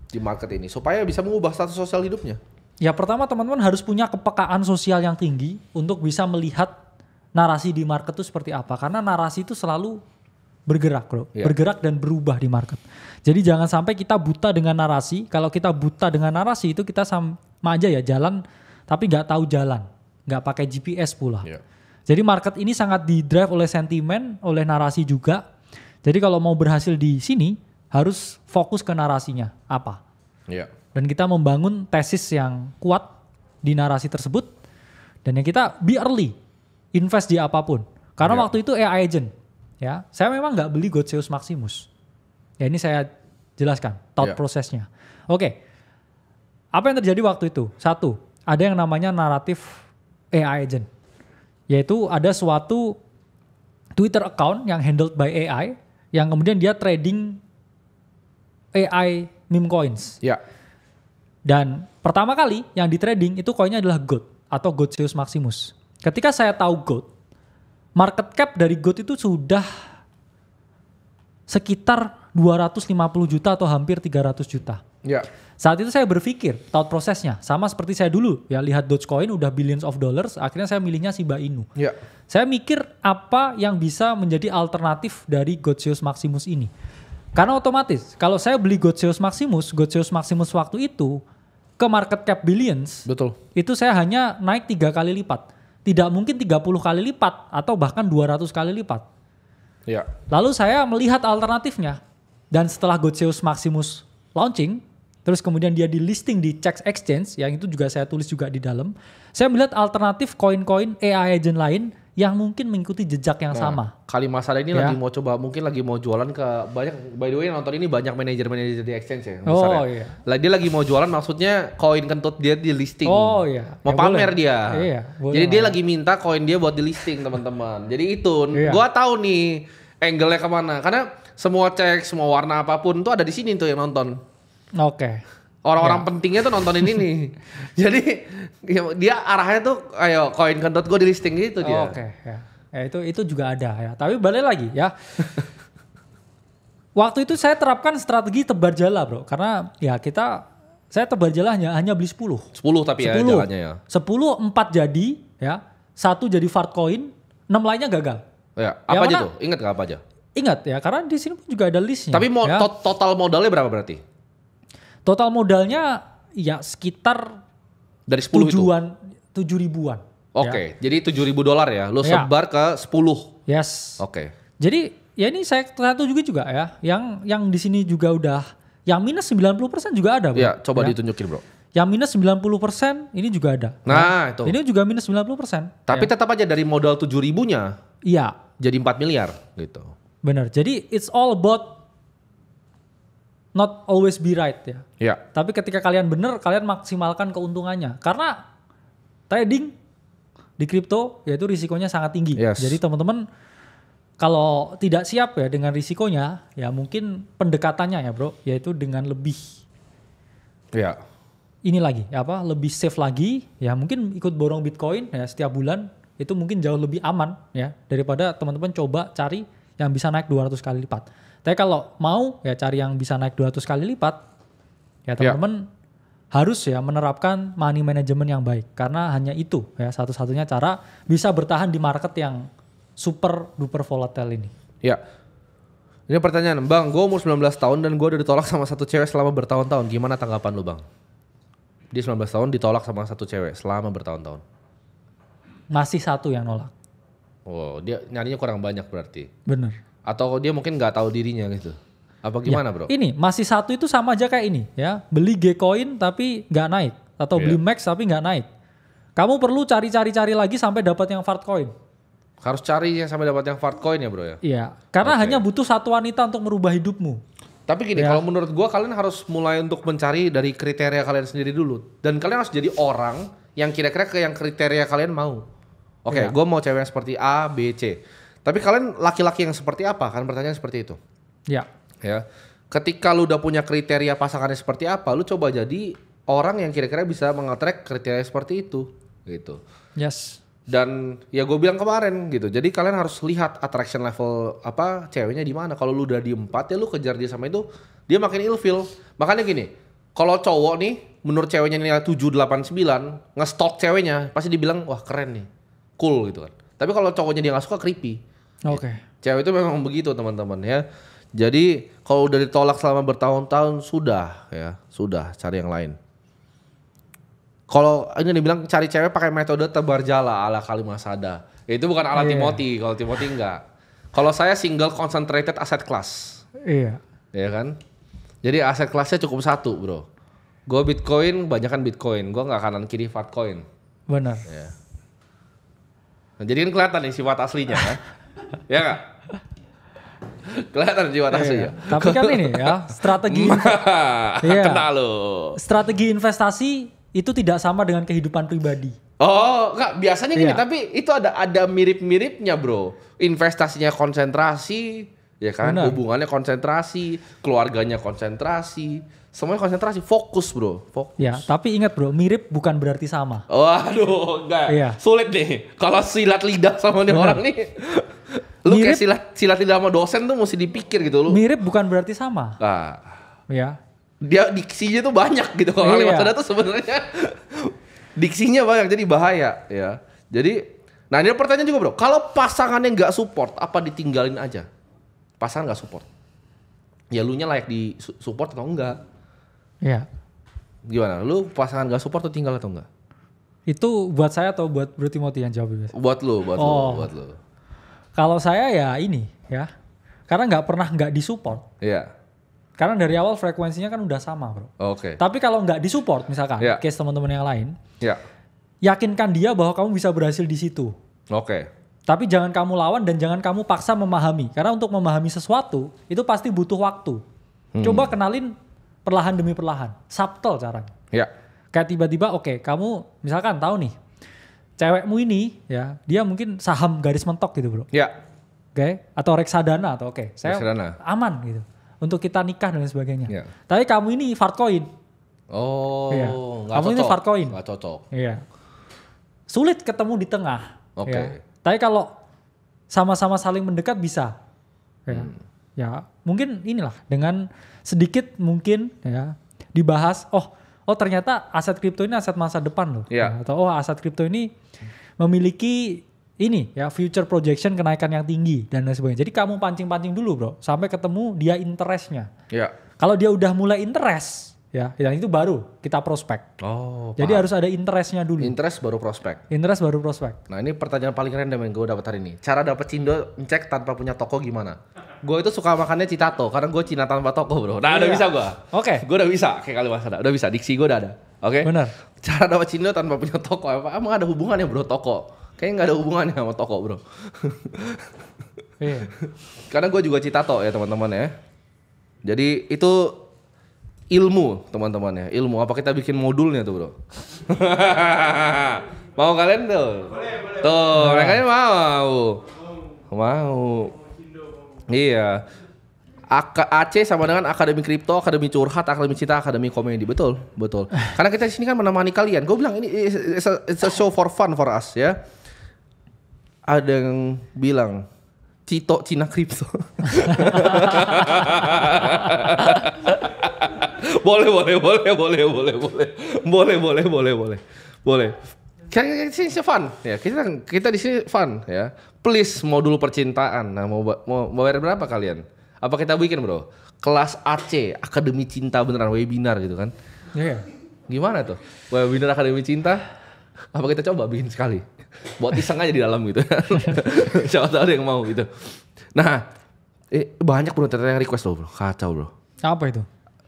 di market ini supaya bisa mengubah status sosial hidupnya? Ya pertama teman-teman harus punya kepekaan sosial yang tinggi untuk bisa melihat narasi di market itu seperti apa. Karena narasi itu selalu bergerak bro. Bergerak dan berubah di market. Jadi jangan sampai kita buta dengan narasi. Kalau kita buta dengan narasi itu kita sama aja ya jalan tapi gak tahu jalan. Gak pakai GPS pula. Jadi market ini sangat di-drive oleh sentimen, oleh narasi juga. Jadi kalau mau berhasil di sini harus fokus ke narasinya apa. Dan kita membangun tesis yang kuat di narasi tersebut. Dan yang kita be early, invest di apapun. Karena waktu itu AI agent, ya, saya memang nggak beli Godseus Maximus. Ya ini saya jelaskan thought prosesnya. Oke, apa yang terjadi waktu itu? Satu, ada yang namanya naratif AI agent, yaitu ada suatu Twitter account yang handled by AI, yang kemudian dia trading AI meme coins. Dan pertama kali yang di trading itu koinnya adalah GOAT atau Godseus Maximus. Ketika saya tahu GOAT, market cap dari GOAT itu sudah sekitar 250 juta atau hampir 300 juta. Saat itu saya berpikir thought prosesnya sama seperti saya dulu ya lihat Dogecoin udah billions of dollars, akhirnya saya milihnya Shiba Inu. Saya mikir apa yang bisa menjadi alternatif dari Godseus Maximus ini. Karena otomatis kalau saya beli Godseus Maximus waktu itu ke market cap billions, itu saya hanya naik 3 kali lipat. Tidak mungkin 30 kali lipat atau bahkan 200 kali lipat. Lalu saya melihat alternatifnya. Dan setelah Godseus Maximus launching, terus kemudian dia di listing di CHEX Exchange, yang itu juga saya tulis juga di dalam, saya melihat alternatif koin-koin AI agent lain yang mungkin mengikuti jejak yang sama. Kali Masada ini lagi mau coba, mungkin lagi mau jualan ke banyak, by the way nonton ini banyak manajer-manajer di exchange ya. Dia lagi mau jualan, maksudnya koin kentut dia di listing. Mau pamer boleh. Dia. Jadi dia lagi minta koin dia buat di listing teman-teman. Jadi itu, gua tahu nih angle-nya kemana. Karena semua cek, semua warna apapun tuh ada di sini tuh yang nonton. Orang-orang pentingnya tuh nontonin ini. Jadi dia arahnya tuh ayo koin kentut gue di listing gitu dia. Itu juga ada ya. Tapi balik lagi ya. Waktu itu saya terapkan strategi tebar jala bro. Karena ya saya tebar jala hanya beli 10. 10 tapi 10. Ya jalannya ya. 10, 4 jadi ya. 1 jadi fart coin, 6 lainnya gagal. Apa aja tuh? Ingat gak apa aja? Ingat ya, karena di sini pun juga ada listnya. Tapi total modalnya berapa berarti? Total modalnya ya sekitar dari 10 7 ribuan. Jadi $7.000 ya. Lo sebar ke 10. Yes. Jadi ya ini saya satu juga ya. Yang di sini juga udah yang minus 90% juga ada, bro. Ya, coba ditunjukin, bro. Yang minus 90% ini juga ada. Nah, itu. Ini juga minus 90%. Tapi tetap aja dari modal 7.000-nya. Iya. Jadi 4 miliar gitu. Benar. Jadi it's all about not always be right ya. Tapi ketika kalian benar, kalian maksimalkan keuntungannya. Karena trading di kripto yaitu risikonya sangat tinggi. Jadi teman-teman kalau tidak siap ya dengan risikonya, ya mungkin pendekatannya ya bro, yaitu dengan lebih ini lagi, lebih safe lagi. Ya mungkin ikut borong Bitcoin ya setiap bulan itu mungkin jauh lebih aman ya daripada teman-teman coba cari yang bisa naik 200 kali lipat. Tapi kalau mau ya cari yang bisa naik 200 kali lipat, ya teman-teman harus ya menerapkan money management yang baik. Karena hanya itu ya satu-satunya cara bisa bertahan di market yang super duper volatile ini. Ini pertanyaan, Bang, gue umur 19 tahun dan gue udah ditolak sama satu cewek selama bertahun-tahun. Gimana tanggapan lu, Bang? Dia 19 tahun ditolak sama satu cewek selama bertahun-tahun. Masih satu yang nolak. Dia nyarinya kurang banyak berarti. Bener. Atau dia mungkin nggak tahu dirinya gitu. Apa gimana bro? Ini masih satu itu sama aja kayak ini ya. Beli Gcoin tapi nggak naik. Atau beli Max tapi nggak naik. Kamu perlu cari lagi sampai dapat yang fart coin. Harus cari yang sampai dapat yang Fartcoin ya bro ya. Iya, karena Oke. hanya butuh satu wanita untuk merubah hidupmu. Tapi gini, kalau menurut gua kalian harus mulai untuk mencari dari kriteria kalian sendiri dulu. Dan kalian harus jadi orang yang kira-kira ke yang kriteria kalian mau. Oke, gua mau cewek yang seperti A, B, C. Tapi kalian laki-laki yang seperti apa? Kan pertanyaan seperti itu. Ya. Ya. Ketika lu udah punya kriteria pasangannya seperti apa, lu coba jadi orang yang kira-kira bisa mengattract kriteria seperti itu gitu. Yes. Dan ya gue bilang kemarin gitu. Jadi kalian harus lihat attraction level apa ceweknya di mana. Kalau lu udah di 4 ya lu kejar dia sama itu, dia makin ilfeel. Makanya gini, kalau cowok nih menurut ceweknya nilai 7, 8, 9, nge-stalk ceweknya pasti dibilang wah keren nih. Cool gitu kan. Tapi kalau cowoknya dia gak suka creepy. Oke. Cewek itu memang begitu teman-teman ya. Jadi kalau udah ditolak selama bertahun-tahun sudah cari yang lain. Kalau ini dibilang cari cewek pakai metode tebar jala ala Kalimasada. Itu bukan ala Timothy, kalau Timothy enggak. Kalau saya single concentrated asset class. Iya. Ya kan? Jadi aset kelasnya cukup satu bro. Gue Bitcoin, banyakan Bitcoin. Gue nggak kanan kiri Fartcoin. Benar. Ya. Nah, jadi kan kelihatan nih sifat aslinya kan? Ya nggak? Kelihatan sifat aslinya. Tapi kan ini ya strategi. Iya. Kena lo. Strategi investasi itu tidak sama dengan kehidupan pribadi. Oh, enggak, biasanya gini, Iya. tapi itu ada mirip-miripnya, Bro. Investasinya konsentrasi, ya kan? Benar. Hubungannya konsentrasi, keluarganya konsentrasi, semuanya konsentrasi, fokus, Bro. Fokus. Ya, tapi ingat bro, mirip bukan berarti sama. Waduh, enggak. Iya. Sulit nih. Kalau silat lidah sama nih Benar. orang nih. Lu Mirip. kayak silat lidah sama dosen tuh mesti dipikir gitu lu. Mirip bukan berarti sama. Nah, Ya. dia diksinya tuh banyak gitu. Kalau Iya. Kalimantan tuh sebenarnya diksinya banyak jadi bahaya ya. Jadi, nah ini pertanyaan juga bro. Kalau pasangannya nggak support, apa ditinggalin aja? Pasangan nggak support, ya lu nya layak di support atau enggak? Ya. Gimana? Lu pasangan nggak support atau tinggal atau enggak? Itu buat saya atau buat Bro Timothy yang jawab itu? Buat lu. Oh. Kalau saya ya ini ya. Karena nggak pernah nggak disupport. Iya. Karena dari awal frekuensinya kan udah sama bro. Oke. Tapi kalau nggak disupport misalkan, Ya. case teman-teman yang lain, Ya. yakinkan dia bahwa kamu bisa berhasil di situ. Oke. Tapi jangan kamu lawan dan jangan kamu paksa memahami. Karena untuk memahami sesuatu itu pasti butuh waktu. Coba kenalin perlahan demi perlahan. Subtle caranya. Ya. Kayak tiba-tiba oke, kamu misalkan tahu nih, cewekmu ini ya, dia mungkin saham garis mentok gitu bro. Ya. Oke, atau reksadana atau saya Reksadana. aman gitu. Untuk kita nikah dan sebagainya. Ya. Tapi kamu ini Fartcoin. Oh, Iya. nggak Kamu ini cocok. Fartcoin. Nggak cocok. Iya. Sulit ketemu di tengah. Oke. Ya. Tapi kalau sama-sama saling mendekat bisa. Ya. Ya, mungkin inilah dengan sedikit mungkin ya dibahas. Oh ternyata aset kripto ini aset masa depan loh. Iya. Ya, atau aset kripto ini memiliki ini ya future projection kenaikan yang tinggi dan lain sebagainya. Jadi kamu pancing-pancing dulu bro sampai ketemu dia interestnya. Ya. Kalau dia udah mulai interest ya, yang itu baru kita prospek. Oh. Jadi harus ada interestnya dulu. Interest baru prospek. Interest baru prospek. Nah ini pertanyaan paling random yang gue dapat hari ini. Cara dapat cindo cek tanpa punya toko gimana? Gue itu suka makannya Citato karena gue Cina tanpa toko bro. Nah udah Iya. bisa gue. Oke. Gue udah bisa kayak Kalimantan. Udah bisa. Diksi gue udah ada. Oke. Benar. Cara dapat cindo tanpa punya toko apa? Emang ada hubungannya bro toko? Kayaknya nggak ada hubungannya sama toko bro. Iya. Karena gue juga Citato ya teman-teman ya. Jadi itu ilmu teman-teman ya. Ilmu apa kita bikin modulnya tuh bro. Mau kalian tuh? Boleh. Tuh mereka mau. Mau. Iya. AC sama dengan Akademi Kripto, Akademi Curhat, Akademi Cinta, Akademi Komedi. Betul. Karena kita di sini kan menemani kalian. Gue bilang ini it's a show for fun for us ya. Ada yang bilang Cito Cina Kripto. boleh. Kan di sini fun ya. Kita di sini fun ya. Please modul percintaan. Nah, mau bayar berapa kalian? Apa kita bikin, Bro? Kelas AC, Akademi Cinta beneran webinar gitu kan. Iya. Gimana tuh? Webinar Akademi Cinta? Apa kita coba bikin sekali? Buat iseng aja di dalam gitu. Siapa tahu ada yang mau gitu. Nah, banyak bro ternyata yang request loh bro. Kacau bro. Apa itu?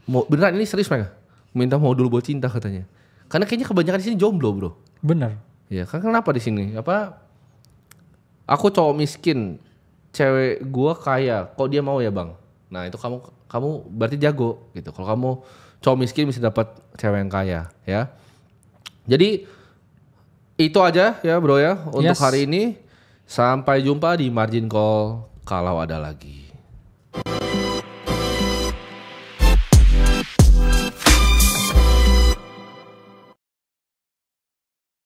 Beneran ini serius mereka. Minta modul buat cinta katanya. Karena kayaknya kebanyakan di sini jomblo bro. Benar. Ya kan kenapa di sini? Apa Aku cowok miskin, cewek gua kaya, kok dia mau ya bang? Nah itu kamu berarti jago gitu. Kalau kamu cowok miskin bisa dapat cewek yang kaya ya. Jadi itu aja ya bro ya untuk hari ini. Sampai jumpa di margin call kalau ada lagi.